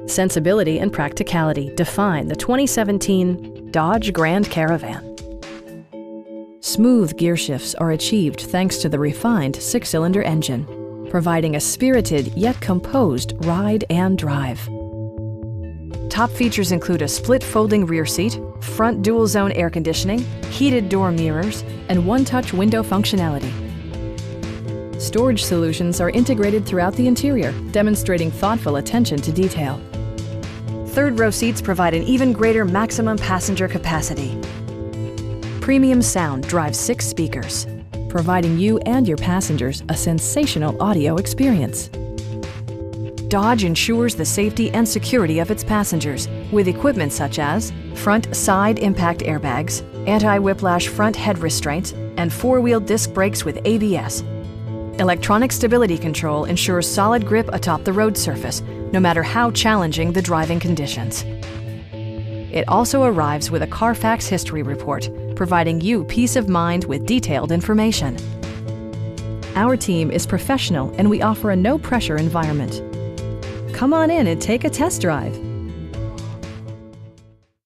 Sensibility and practicality define the 2017 Dodge Grand Caravan. Smooth gear shifts are achieved thanks to the refined six-cylinder engine, providing a spirited yet composed ride and drive. Top features include a split folding rear seat, front dual-zone air conditioning, heated door mirrors, and one-touch window functionality. Storage solutions are integrated throughout the interior, demonstrating thoughtful attention to detail. Third-row seats provide an even greater maximum passenger capacity. Premium sound drives 6 speakers, providing you and your passengers a sensational audio experience. Dodge ensures the safety and security of its passengers with equipment such as front side impact airbags, anti-whiplash front head restraints, and 4-wheel disc brakes with ABS. Electronic stability control ensures solid grip atop the road surface, no matter how challenging the driving conditions. It also arrives with a Carfax history report, providing you peace of mind with detailed information. Our team is professional and we offer a no-pressure environment. Come on in and take a test drive.